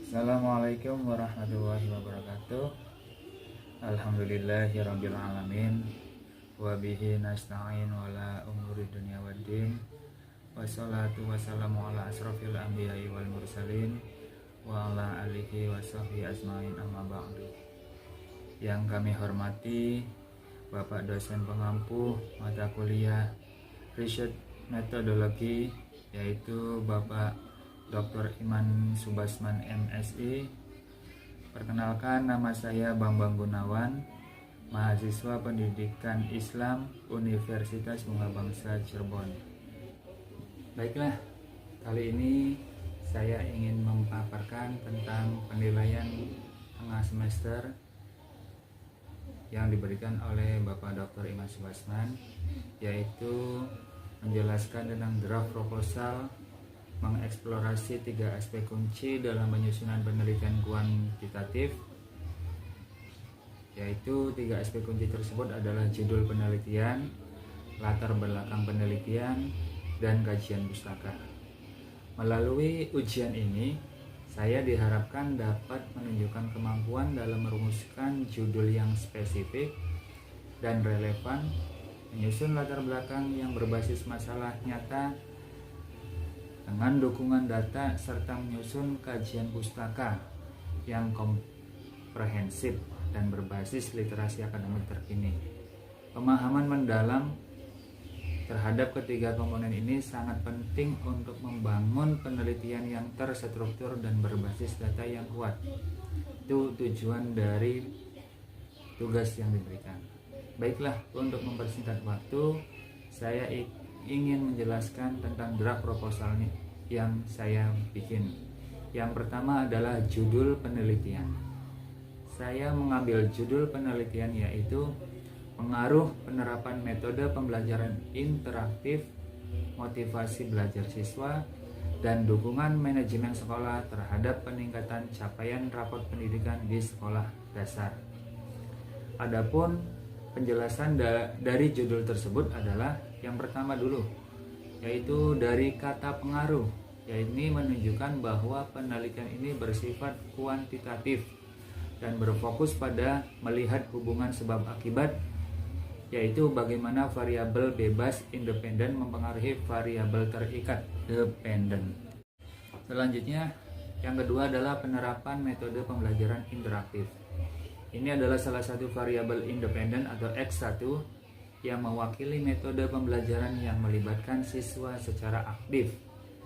Assalamualaikum warahmatullahi wabarakatuh. Alhamdulillahirabbil alamin. Wa bihi nasta'in wala umuri dunya waddin. Wassalatu wassalamu ala asrofil anbiya'i wal mursalin wa ala alihi wa sahbihi ajmain amma ba'du. Yang kami hormati Bapak dosen pengampu mata kuliah riset metodologi, yaitu Bapak Dr. Iman Subasman MSI. Perkenalkan, nama saya Bambang Gunawan, mahasiswa Pendidikan Islam Universitas Bunga Bangsa Cirebon. Baiklah, kali ini saya ingin memaparkan tentang penilaian tengah semester yang diberikan oleh Bapak Dr. Iman Subasman, yaitu menjelaskan tentang draft proposal mengeksplorasi 3 aspek kunci dalam penyusunan penelitian kuantitatif, yaitu 3 aspek kunci tersebut adalah judul penelitian, latar belakang penelitian, dan kajian pustaka. Melalui ujian ini, saya diharapkan dapat menunjukkan kemampuan dalam merumuskan judul yang spesifik dan relevan, menyusun latar belakang yang berbasis masalah nyata dengan dukungan data, serta menyusun kajian pustaka yang komprehensif dan berbasis literasi akademik terkini. Pemahaman mendalam terhadap ketiga komponen ini sangat penting untuk membangun penelitian yang terstruktur dan berbasis data yang kuat. Itu tujuan dari tugas yang diberikan. Baiklah, untuk mempersingkat waktu, saya ingin menjelaskan tentang draft proposalnya yang saya bikin. Yang pertama adalah judul penelitian. Saya mengambil judul penelitian yaitu pengaruh penerapan metode pembelajaran interaktif, motivasi belajar siswa, dan dukungan manajemen sekolah terhadap peningkatan capaian rapot pendidikan di sekolah dasar. Adapun penjelasan dari judul tersebut adalah yang pertama dulu, yaitu dari kata pengaruh, yaitu menunjukkan bahwa penelitian ini bersifat kuantitatif dan berfokus pada melihat hubungan sebab akibat, yaitu bagaimana variabel bebas independen mempengaruhi variabel terikat dependen. Selanjutnya, yang kedua adalah penerapan metode pembelajaran interaktif. Ini adalah salah satu variabel independen atau X1 yang mewakili metode pembelajaran yang melibatkan siswa secara aktif,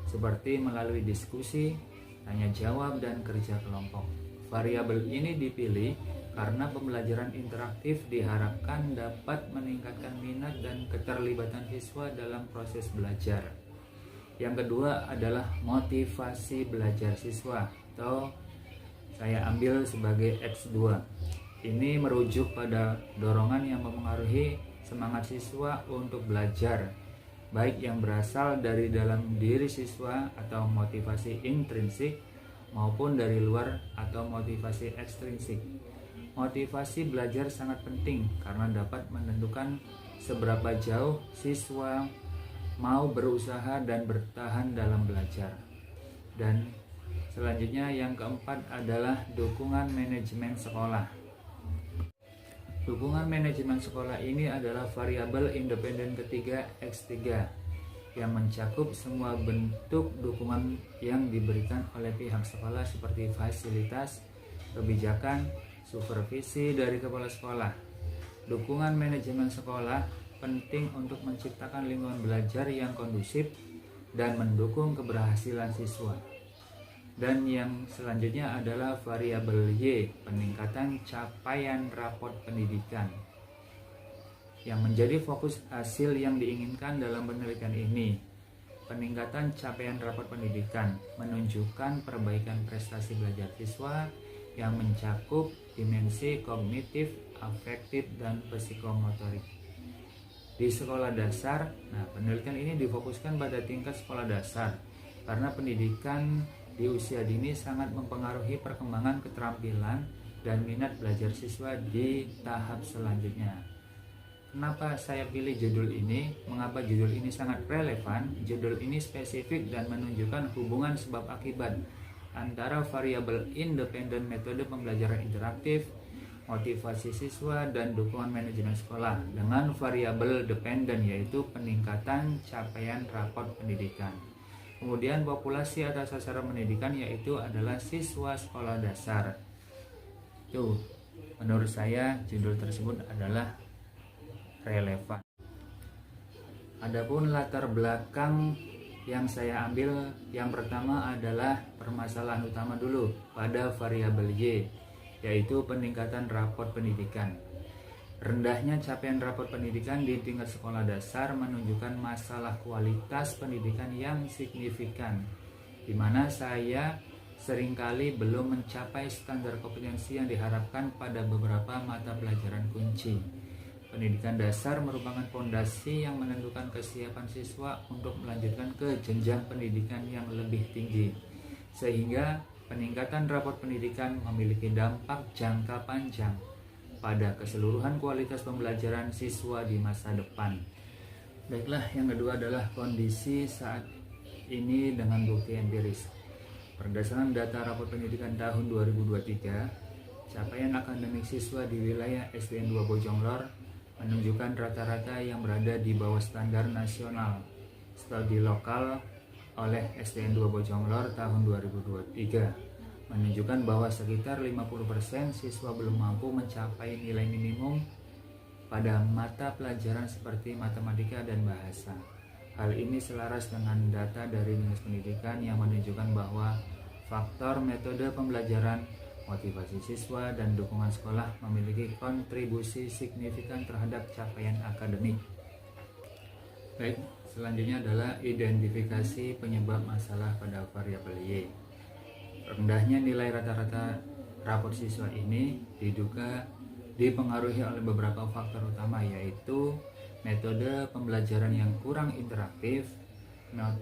seperti melalui diskusi, tanya jawab, dan kerja kelompok. Variabel ini dipilih karena pembelajaran interaktif diharapkan dapat meningkatkan minat dan keterlibatan siswa dalam proses belajar. Yang kedua adalah motivasi belajar siswa, atau saya ambil sebagai X2. Ini merujuk pada dorongan yang mempengaruhi semangat siswa untuk belajar, baik yang berasal dari dalam diri siswa atau motivasi intrinsik, maupun dari luar atau motivasi ekstrinsik. Motivasi belajar sangat penting karena dapat menentukan seberapa jauh siswa mau berusaha dan bertahan dalam belajar. Dan selanjutnya yang keempat adalah dukungan manajemen sekolah. Dukungan manajemen sekolah ini adalah variabel independen ketiga X3 yang mencakup semua bentuk dukungan yang diberikan oleh pihak sekolah seperti fasilitas, kebijakan, supervisi dari kepala sekolah. Dukungan manajemen sekolah penting untuk menciptakan lingkungan belajar yang kondusif dan mendukung keberhasilan siswa. Dan yang selanjutnya adalah variabel Y, peningkatan capaian rapot pendidikan, yang menjadi fokus hasil yang diinginkan dalam penelitian ini. Peningkatan capaian rapot pendidikan menunjukkan perbaikan prestasi belajar siswa yang mencakup dimensi kognitif, afektif, dan psikomotorik. Di sekolah dasar, penelitian ini difokuskan pada tingkat sekolah dasar karena pendidikan di usia dini sangat mempengaruhi perkembangan keterampilan dan minat belajar siswa di tahap selanjutnya. Kenapa saya pilih judul ini? Mengapa judul ini sangat relevan? Judul ini spesifik dan menunjukkan hubungan sebab akibat antara variabel independen metode pembelajaran interaktif, motivasi siswa, dan dukungan manajemen sekolah dengan variabel dependen yaitu peningkatan capaian rapot pendidikan. Kemudian populasi atau sasaran pendidikan yaitu adalah siswa sekolah dasar. Tuh, menurut saya judul tersebut adalah relevan. Adapun latar belakang yang saya ambil, yang pertama adalah permasalahan utama dulu pada variabel Y, yaitu peningkatan rapot pendidikan. Rendahnya capaian rapot pendidikan di tingkat sekolah dasar menunjukkan masalah kualitas pendidikan yang signifikan, di mana saya seringkali belum mencapai standar kompetensi yang diharapkan pada beberapa mata pelajaran kunci. Pendidikan dasar merupakan fondasi yang menentukan kesiapan siswa untuk melanjutkan ke jenjang pendidikan yang lebih tinggi, sehingga peningkatan rapot pendidikan memiliki dampak jangka panjang pada keseluruhan kualitas pembelajaran siswa di masa depan. Baiklah, yang kedua adalah kondisi saat ini dengan bukti empiris. Berdasarkan data rapot pendidikan tahun 2023, capaian akademik siswa di wilayah SDN 2 Bojonglor menunjukkan rata-rata yang berada di bawah standar nasional studi lokal oleh SDN 2 Bojonglor tahun 2023, menunjukkan bahwa sekitar 50% siswa belum mampu mencapai nilai minimum pada mata pelajaran seperti matematika dan bahasa. Hal ini selaras dengan data dari Dinas Pendidikan yang menunjukkan bahwa faktor metode pembelajaran, motivasi siswa, dan dukungan sekolah memiliki kontribusi signifikan terhadap capaian akademik. Baik, selanjutnya adalah identifikasi penyebab masalah pada variabel Y. Rendahnya nilai rata-rata rapot siswa ini diduga dipengaruhi oleh beberapa faktor utama, yaitu metode pembelajaran yang kurang interaktif,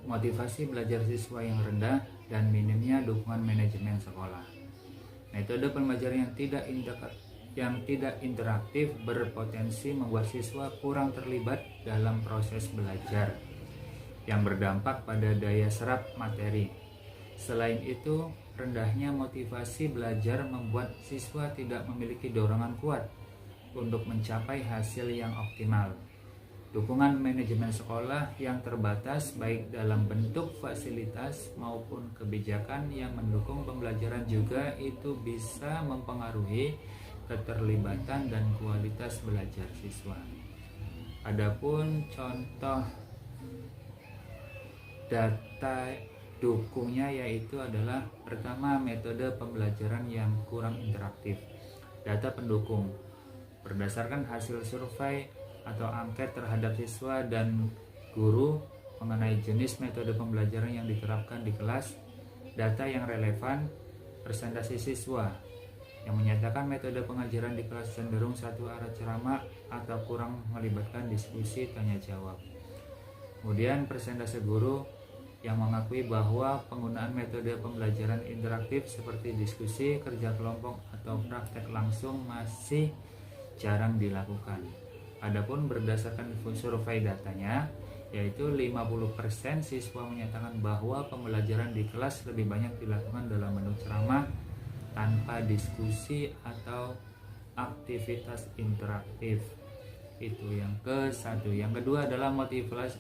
motivasi belajar siswa yang rendah, dan minimnya dukungan manajemen sekolah. Metode pembelajaran yang tidak interaktif berpotensi membuat siswa kurang terlibat dalam proses belajar, yang berdampak pada daya serap materi. Selain itu, rendahnya motivasi belajar membuat siswa tidak memiliki dorongan kuat untuk mencapai hasil yang optimal. Dukungan manajemen sekolah yang terbatas baik dalam bentuk fasilitas maupun kebijakan yang mendukung pembelajaran juga itu bisa mempengaruhi keterlibatan dan kualitas belajar siswa. Adapun contoh data dukungnya yaitu adalah pertama, metode pembelajaran yang kurang interaktif. Data pendukung berdasarkan hasil survei atau angket terhadap siswa dan guru mengenai jenis metode pembelajaran yang diterapkan di kelas. Data yang relevan, presentasi siswa yang menyatakan metode pengajaran di kelas cenderung satu arah ceramah atau kurang melibatkan diskusi tanya jawab. Kemudian persentase guru yang mengakui bahwa penggunaan metode pembelajaran interaktif seperti diskusi, kerja kelompok, atau praktek langsung masih jarang dilakukan. Adapun berdasarkan survei datanya, yaitu 50% siswa menyatakan bahwa pembelajaran di kelas lebih banyak dilakukan dalam bentuk ceramah tanpa diskusi atau aktivitas interaktif. Itu yang ke-1. Yang kedua adalah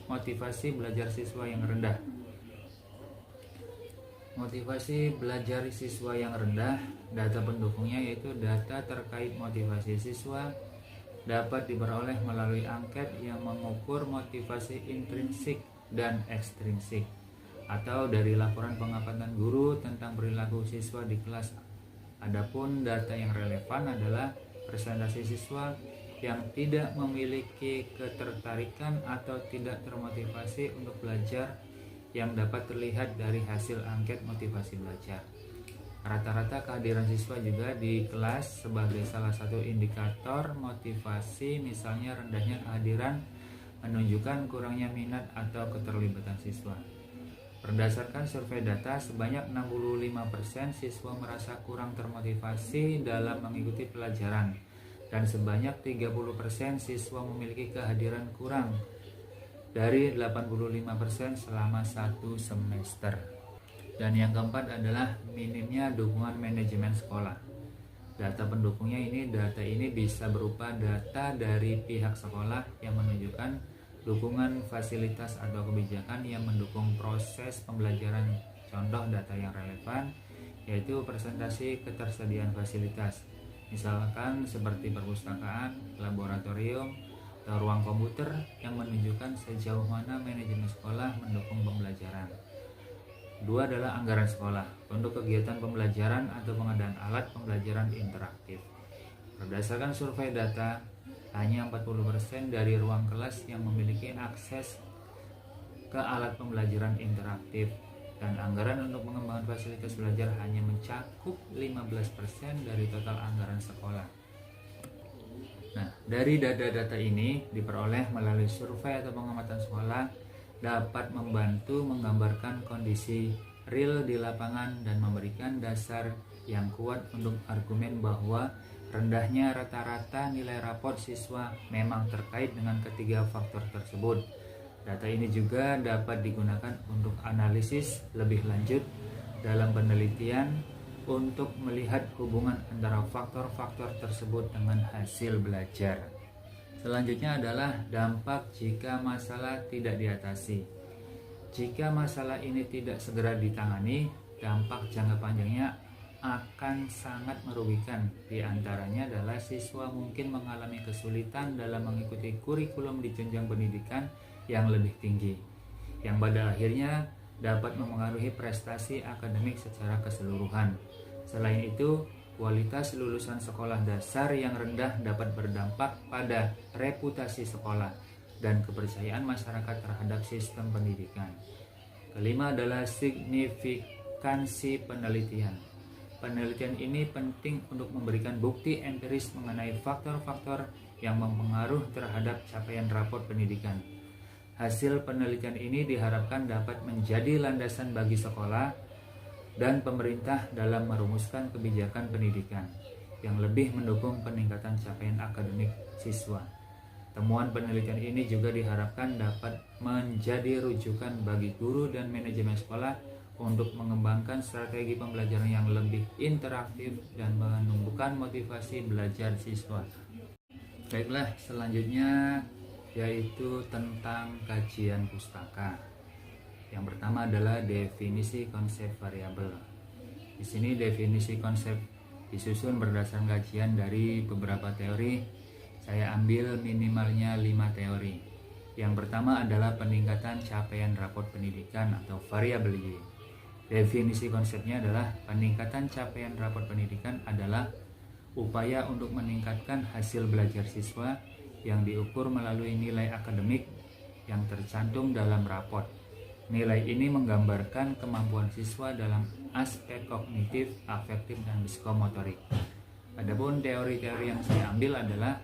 motivasi belajar siswa yang rendah. Motivasi belajar siswa yang rendah, data pendukungnya yaitu data terkait motivasi siswa dapat diperoleh melalui angket yang mengukur motivasi intrinsik dan ekstrinsik, atau dari laporan pengamatan guru tentang perilaku siswa di kelas. Adapun data yang relevan adalah presentasi siswa yang tidak memiliki ketertarikan atau tidak termotivasi untuk belajar yang dapat terlihat dari hasil angket motivasi belajar. Rata-rata kehadiran siswa juga di kelas sebagai salah satu indikator motivasi, misalnya rendahnya kehadiran menunjukkan kurangnya minat atau keterlibatan siswa. Berdasarkan survei data, sebanyak 65% siswa merasa kurang termotivasi dalam mengikuti pelajaran, dan sebanyak 30% siswa memiliki kehadiran kurang dari 85% selama 1 semester. Dan yang keempat adalah minimnya dukungan manajemen sekolah. Data pendukungnya data ini bisa berupa data dari pihak sekolah yang menunjukkan dukungan fasilitas atau kebijakan yang mendukung proses pembelajaran. Contoh data yang relevan yaitu presentasi ketersediaan fasilitas, misalkan seperti perpustakaan, laboratorium, atau ruang komputer yang menunjukkan sejauh mana manajemen sekolah mendukung pembelajaran. Dua adalah anggaran sekolah untuk kegiatan pembelajaran atau pengadaan alat pembelajaran interaktif. Berdasarkan survei data, hanya 40% dari ruang kelas yang memiliki akses ke alat pembelajaran interaktif, dan anggaran untuk pengembangan fasilitas belajar hanya mencakup 15% dari total anggaran sekolah. Nah, dari data-data ini diperoleh melalui survei atau pengamatan sekolah dapat membantu menggambarkan kondisi real di lapangan dan memberikan dasar yang kuat untuk argumen bahwa rendahnya rata-rata nilai rapor siswa memang terkait dengan ketiga faktor tersebut. Data ini juga dapat digunakan untuk analisis lebih lanjut dalam penelitian untuk melihat hubungan antara faktor-faktor tersebut dengan hasil belajar. Selanjutnya adalah dampak jika masalah tidak diatasi. Jika masalah ini tidak segera ditangani, dampak jangka panjangnya akan sangat merugikan. Di antaranya adalah siswa mungkin mengalami kesulitan dalam mengikuti kurikulum di jenjang pendidikan yang lebih tinggi, yang pada akhirnya dapat mempengaruhi prestasi akademik secara keseluruhan. Selain itu, kualitas lulusan sekolah dasar yang rendah dapat berdampak pada reputasi sekolah dan kepercayaan masyarakat terhadap sistem pendidikan. Kelima adalah signifikansi penelitian. Penelitian ini penting untuk memberikan bukti empiris mengenai faktor-faktor yang mempengaruhi terhadap capaian rapor pendidikan. Hasil penelitian ini diharapkan dapat menjadi landasan bagi sekolah dan pemerintah dalam merumuskan kebijakan pendidikan yang lebih mendukung peningkatan capaian akademik siswa. Temuan penelitian ini juga diharapkan dapat menjadi rujukan bagi guru dan manajemen sekolah untuk mengembangkan strategi pembelajaran yang lebih interaktif dan menumbuhkan motivasi belajar siswa. Baiklah, selanjutnya yaitu tentang kajian pustaka. Yang pertama adalah definisi konsep variabel. Di sini definisi konsep disusun berdasarkan kajian dari beberapa teori. Saya ambil minimalnya 5 teori. Yang pertama adalah peningkatan capaian rapor pendidikan atau variabel Y. Definisi konsepnya adalah peningkatan capaian rapor pendidikan adalah upaya untuk meningkatkan hasil belajar siswa yang diukur melalui nilai akademik yang tercantum dalam rapor. Nilai ini menggambarkan kemampuan siswa dalam aspek kognitif, afektif, dan psikomotorik. Adapun teori-teori yang saya ambil adalah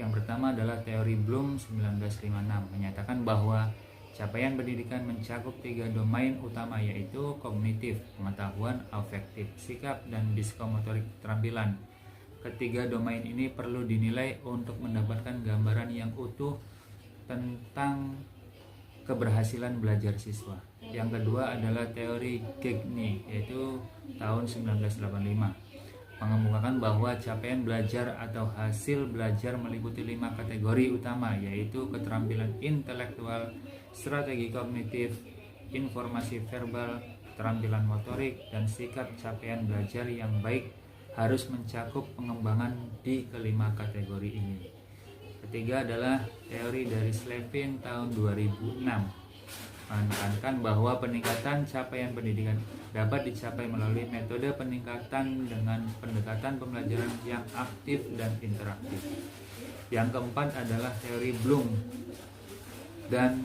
yang pertama adalah teori Bloom 1956 menyatakan bahwa capaian pendidikan mencakup 3 domain utama, yaitu kognitif, pengetahuan, afektif, sikap, dan psikomotorik keterampilan. Ketiga domain ini perlu dinilai untuk mendapatkan gambaran yang utuh tentang keberhasilan belajar siswa. Yang kedua adalah teori Gagné, yaitu tahun 1985, mengemukakan bahwa capaian belajar atau hasil belajar meliputi 5 kategori utama, yaitu keterampilan intelektual, strategi kognitif, informasi verbal, keterampilan motorik, dan sikap. Capaian belajar yang baik harus mencakup pengembangan di kelima kategori ini. Ketiga adalah teori dari Slevin tahun 2006, menekankan bahwa peningkatan capaian pendidikan dapat dicapai melalui metode peningkatan dengan pendekatan pembelajaran yang aktif dan interaktif. Yang keempat adalah teori Bloom dan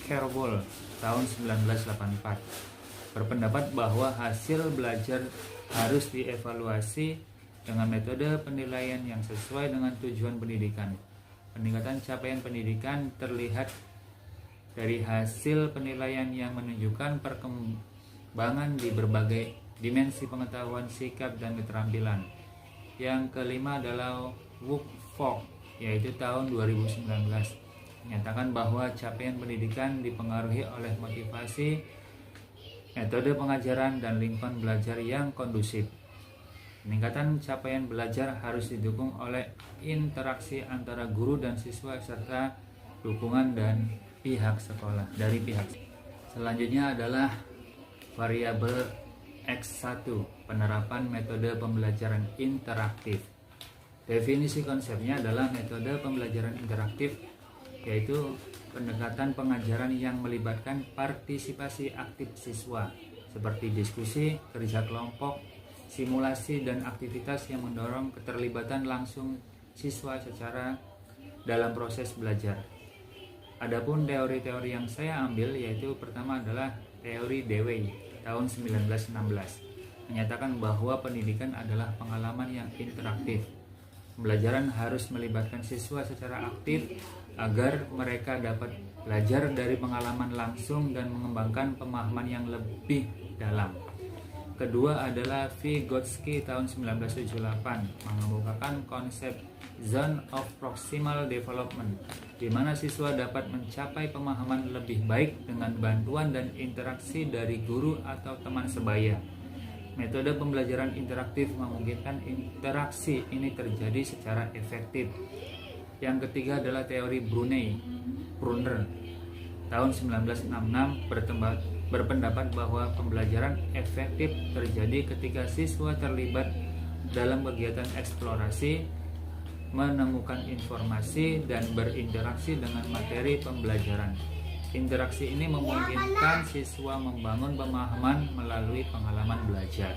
Carroll tahun 1984, berpendapat bahwa hasil belajar harus dievaluasi dengan metode penilaian yang sesuai dengan tujuan pendidikan. Peningkatan capaian pendidikan terlihat dari hasil penilaian yang menunjukkan perkembangan di berbagai dimensi pengetahuan, sikap, dan keterampilan. Yang kelima adalah Woodfork, yaitu tahun 2019, menyatakan bahwa capaian pendidikan dipengaruhi oleh motivasi metode pengajaran dan lingkungan belajar yang kondusif. Peningkatan capaian belajar harus didukung oleh interaksi antara guru dan siswa serta dukungan dan pihak sekolah dari pihak. Selanjutnya adalah variabel X1, penerapan metode pembelajaran interaktif. Definisi konsepnya adalah metode pembelajaran interaktif, yaitu pendekatan pengajaran yang melibatkan partisipasi aktif siswa seperti diskusi, kerja kelompok, simulasi, dan aktivitas yang mendorong keterlibatan langsung siswa secara dalam proses belajar. Adapun teori-teori yang saya ambil yaitu pertama adalah teori Dewey tahun 1916, menyatakan bahwa pendidikan adalah pengalaman yang interaktif. Pembelajaran harus melibatkan siswa secara aktif agar mereka dapat belajar dari pengalaman langsung dan mengembangkan pemahaman yang lebih dalam. Kedua adalah Vygotsky tahun 1978 mengemukakan konsep Zone of Proximal Development, di mana siswa dapat mencapai pemahaman lebih baik dengan bantuan dan interaksi dari guru atau teman sebaya. Metode pembelajaran interaktif memungkinkan interaksi ini terjadi secara efektif. Yang ketiga adalah teori Brunner tahun 1966 berpendapat bahwa pembelajaran efektif terjadi ketika siswa terlibat dalam kegiatan eksplorasi, menemukan informasi, dan berinteraksi dengan materi pembelajaran. Interaksi ini memungkinkan siswa membangun pemahaman melalui pengalaman belajar.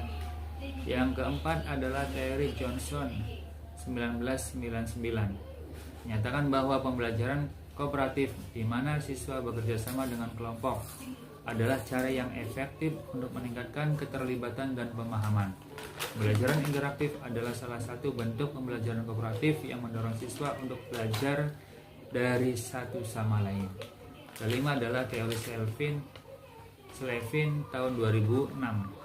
Yang keempat adalah teori Johnson 1999, menyatakan bahwa pembelajaran kooperatif di mana siswa bekerja sama dengan kelompok adalah cara yang efektif untuk meningkatkan keterlibatan dan pemahaman. Pembelajaran interaktif adalah salah satu bentuk pembelajaran kooperatif yang mendorong siswa untuk belajar dari satu sama lain. Kelima adalah teori Slevin tahun 2006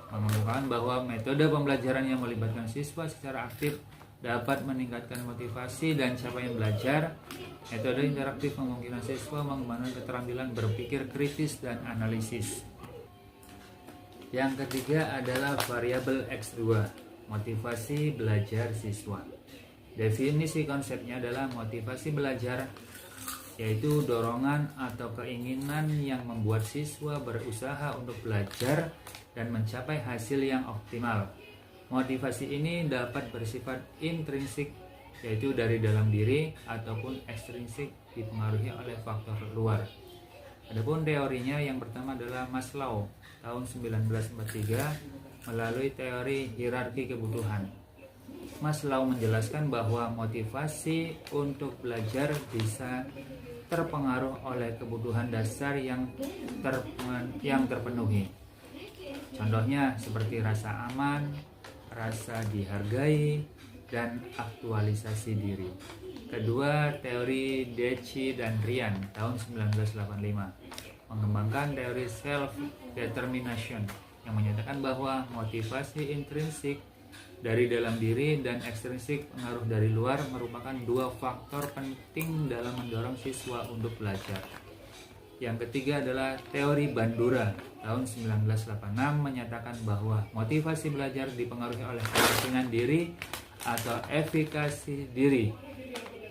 mengemukakan bahwa metode pembelajaran yang melibatkan siswa secara aktif dapat meningkatkan motivasi dan capaian belajar. Metode interaktif memungkinkan siswa mengembangkan keterampilan berpikir kritis dan analisis. Yang ketiga adalah variabel X2, motivasi belajar siswa. Definisi konsepnya adalah motivasi belajar, yaitu dorongan atau keinginan yang membuat siswa berusaha untuk belajar dan mencapai hasil yang optimal. Motivasi ini dapat bersifat intrinsik, yaitu dari dalam diri, ataupun ekstrinsik, dipengaruhi oleh faktor luar. Adapun teorinya yang pertama adalah Maslow tahun 1943 melalui teori hierarki kebutuhan. Maslow menjelaskan bahwa motivasi untuk belajar bisa terpengaruh oleh kebutuhan dasar yang terpenuhi. Contohnya seperti rasa aman, rasa dihargai, dan aktualisasi diri. Kedua, teori Deci dan Ryan tahun 1985 mengembangkan teori self-determination yang menyatakan bahwa motivasi intrinsik dari dalam diri dan ekstrinsik pengaruh dari luar merupakan dua faktor penting dalam mendorong siswa untuk belajar. Yang ketiga adalah teori Bandura tahun 1986 menyatakan bahwa motivasi belajar dipengaruhi oleh keyakinan diri atau efikasi diri.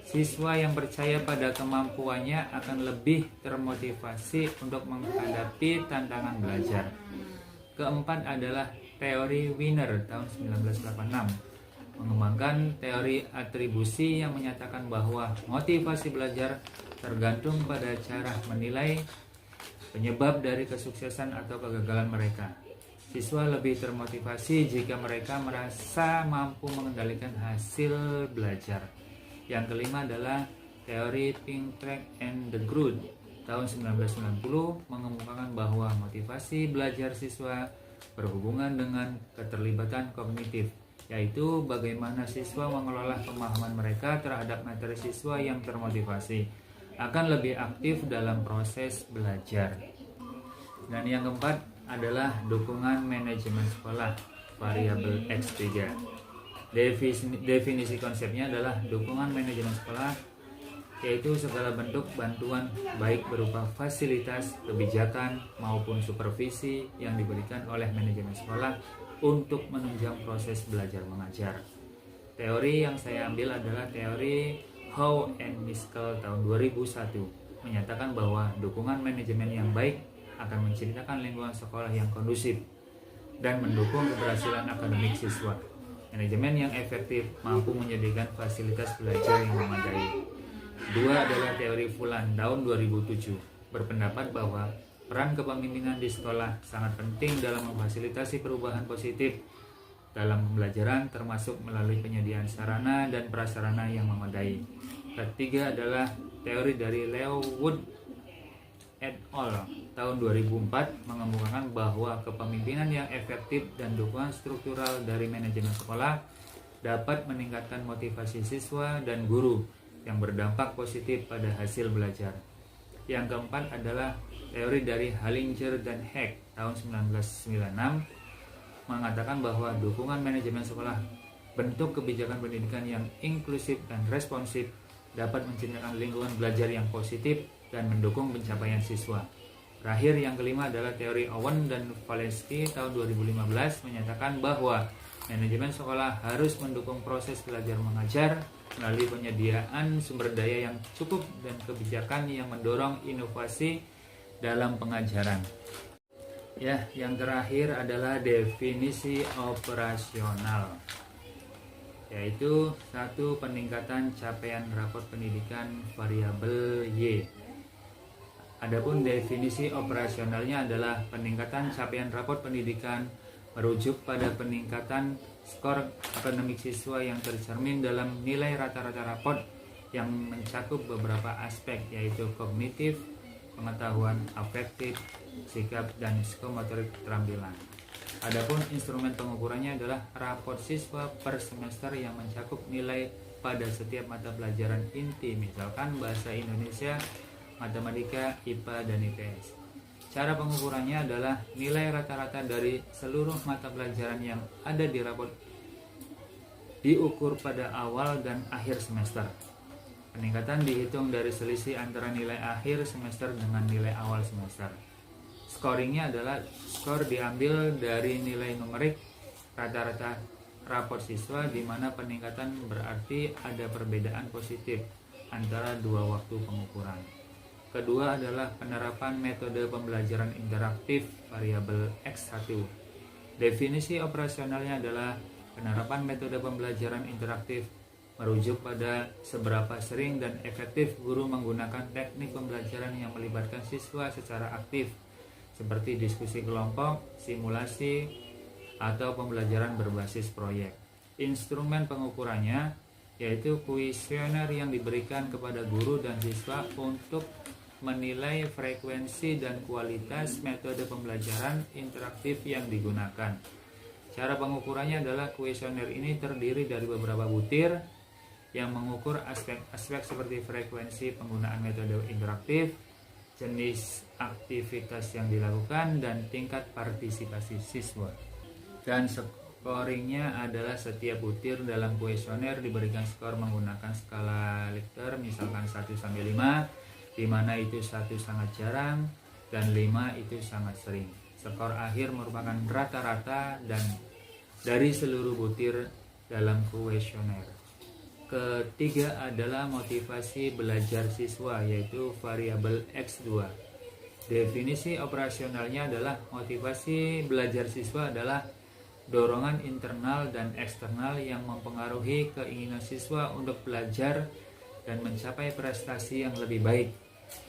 Siswa yang percaya pada kemampuannya akan lebih termotivasi untuk menghadapi tantangan belajar. Keempat adalah teori Wiener tahun 1986 mengembangkan teori atribusi yang menyatakan bahwa motivasi belajar tergantung pada cara menilai penyebab dari kesuksesan atau kegagalan mereka. Siswa lebih termotivasi jika mereka merasa mampu mengendalikan hasil belajar. Yang kelima adalah teori Pinktreck and de Groot tahun 1990 mengemukakan bahwa motivasi belajar siswa berhubungan dengan keterlibatan kognitif, yaitu bagaimana siswa mengelola pemahaman mereka terhadap materi. Siswa yang termotivasi akan lebih aktif dalam proses belajar. Dan yang keempat adalah dukungan manajemen sekolah, variabel X3. Definisi konsepnya adalah dukungan manajemen sekolah yaitu segala bentuk bantuan baik berupa fasilitas, kebijakan, maupun supervisi yang diberikan oleh manajemen sekolah untuk menunjang proses belajar mengajar. Teori yang saya ambil adalah teori Howe and Miskell tahun 2001, menyatakan bahwa dukungan manajemen yang baik akan menciptakan lingkungan sekolah yang kondusif dan mendukung keberhasilan akademik siswa. Manajemen yang efektif mampu menyediakan fasilitas belajar yang memadai. Dua adalah teori Fulan tahun 2007, berpendapat bahwa peran kepemimpinan di sekolah sangat penting dalam memfasilitasi perubahan positif dalam pembelajaran, termasuk melalui penyediaan sarana dan prasarana yang memadai. Ketiga adalah teori dari Leo Wood et al. Tahun 2004 mengemukakan bahwa kepemimpinan yang efektif dan dukungan struktural dari manajemen sekolah dapat meningkatkan motivasi siswa dan guru yang berdampak positif pada hasil belajar. Yang keempat adalah teori dari Hallinger dan Heck tahun 1996 mengatakan bahwa dukungan manajemen sekolah, bentuk kebijakan pendidikan yang inklusif dan responsif dapat menciptakan lingkungan belajar yang positif dan mendukung pencapaian siswa. Terakhir, yang kelima adalah teori Owen dan Valensky tahun 2015 menyatakan bahwa manajemen sekolah harus mendukung proses belajar mengajar melalui penyediaan sumber daya yang cukup dan kebijakan yang mendorong inovasi dalam pengajaran. Ya, yang terakhir adalah definisi operasional, yaitu satu, peningkatan capaian rapot pendidikan variabel Y. Adapun definisi operasionalnya adalah peningkatan capaian rapot pendidikan merujuk pada peningkatan skor akademik siswa yang tercermin dalam nilai rata-rata rapot yang mencakup beberapa aspek, yaitu kognitif, pengetahuan, afektif, sikap, dan psikomotorik keterampilan. Adapun instrumen pengukurannya adalah rapot siswa per semester yang mencakup nilai pada setiap mata pelajaran inti, misalkan bahasa Indonesia, matematika, IPA, dan IPS. Cara pengukurannya adalah nilai rata-rata dari seluruh mata pelajaran yang ada di rapot diukur pada awal dan akhir semester. Peningkatan dihitung dari selisih antara nilai akhir semester dengan nilai awal semester. Scoringnya adalah skor diambil dari nilai numerik rata-rata raport siswa, di mana peningkatan berarti ada perbedaan positif antara dua waktu pengukuran. Kedua adalah penerapan metode pembelajaran interaktif variabel X1. Definisi operasionalnya adalah penerapan metode pembelajaran interaktif merujuk pada seberapa sering dan efektif guru menggunakan teknik pembelajaran yang melibatkan siswa secara aktif, seperti diskusi kelompok, simulasi, atau pembelajaran berbasis proyek. Instrumen pengukurannya yaitu kuesioner yang diberikan kepada guru dan siswa untuk menilai frekuensi dan kualitas metode pembelajaran interaktif yang digunakan. Cara pengukurannya adalah kuesioner ini terdiri dari beberapa butir yang mengukur aspek-aspek seperti frekuensi penggunaan metode interaktif, jenis aktivitas yang dilakukan, dan tingkat partisipasi siswa. Dan scoringnya adalah setiap butir dalam kuesioner diberikan skor menggunakan skala Likert, misalkan 1-5, di mana itu 1 sangat jarang dan 5 itu sangat sering. Skor akhir merupakan rata-rata dan dari seluruh butir dalam kuesioner. Ketiga adalah motivasi belajar siswa, yaitu variabel X2. Definisi operasionalnya adalah motivasi belajar siswa adalah dorongan internal dan eksternal yang mempengaruhi keinginan siswa untuk belajar dan mencapai prestasi yang lebih baik,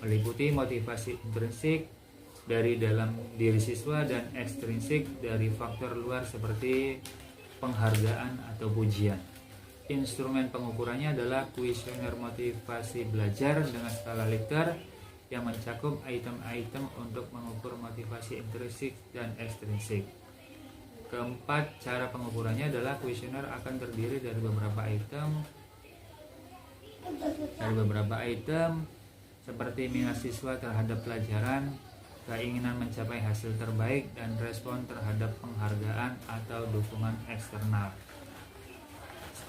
meliputi motivasi intrinsik dari dalam diri siswa dan ekstrinsik dari faktor luar seperti penghargaan atau pujian. Instrumen pengukurannya adalah kuesioner motivasi belajar dengan skala Likert yang mencakup item-item untuk mengukur motivasi intrinsik dan ekstrinsik. Keempat, cara pengukurannya adalah kuesioner akan terdiri dari beberapa item seperti minat siswa terhadap pelajaran, keinginan mencapai hasil terbaik, dan respon terhadap penghargaan atau dukungan eksternal.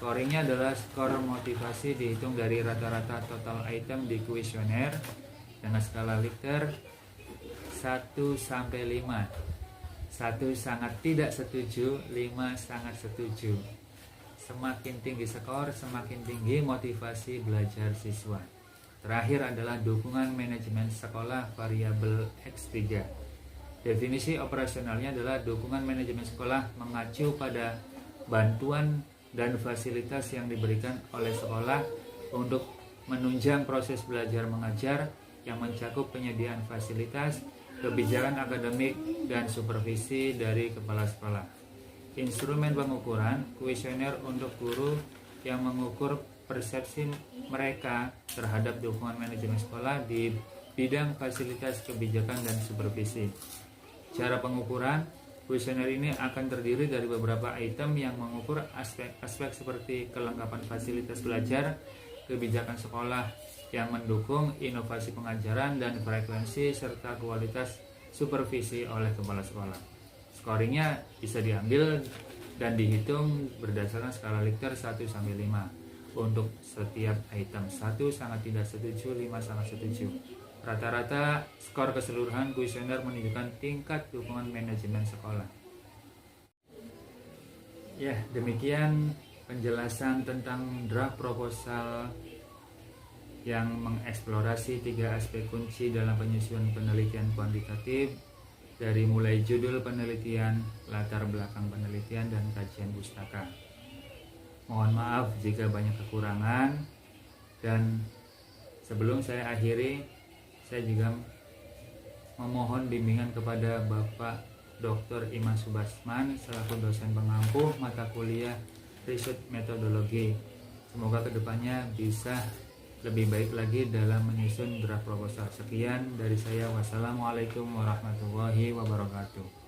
Scoringnya adalah skor motivasi dihitung dari rata-rata total item di kuesioner dengan skala Likert 1 sampai 5. 1 sangat tidak setuju, 5 sangat setuju. Semakin tinggi skor, semakin tinggi motivasi belajar siswa. Terakhir adalah dukungan manajemen sekolah variabel X3. Definisi operasionalnya adalah dukungan manajemen sekolah mengacu pada bantuan dan fasilitas yang diberikan oleh sekolah untuk menunjang proses belajar mengajar yang mencakup penyediaan fasilitas, kebijakan akademik, dan supervisi dari kepala sekolah. Instrumen pengukuran, kuesioner untuk guru yang mengukur persepsi mereka terhadap dukungan manajemen sekolah di bidang fasilitas, kebijakan, dan supervisi. Cara pengukuran, kuesioner ini akan terdiri dari beberapa item yang mengukur aspek-aspek seperti kelengkapan fasilitas belajar, kebijakan sekolah yang mendukung inovasi pengajaran, dan frekuensi serta kualitas supervisi oleh kepala sekolah. Scoringnya bisa diambil dan dihitung berdasarkan skala Likert 1 sampai 5 untuk setiap item. 1 sangat tidak setuju, 5 sangat setuju. Rata-rata skor keseluruhan kuesioner menunjukkan tingkat dukungan manajemen sekolah. Ya, demikian penjelasan tentang draft proposal yang mengeksplorasi 3 aspek kunci dalam penyusunan penelitian kuantitatif, dari mulai judul penelitian, latar belakang penelitian, dan kajian pustaka. Mohon maaf jika banyak kekurangan, dan sebelum saya akhiri, saya juga memohon bimbingan kepada Bapak Dr. Iman Subasman selaku dosen pengampu mata kuliah riset metodologi. Semoga kedepannya bisa lebih baik lagi dalam menyusun draft proposal. Sekian dari saya. Wassalamualaikum warahmatullahi wabarakatuh.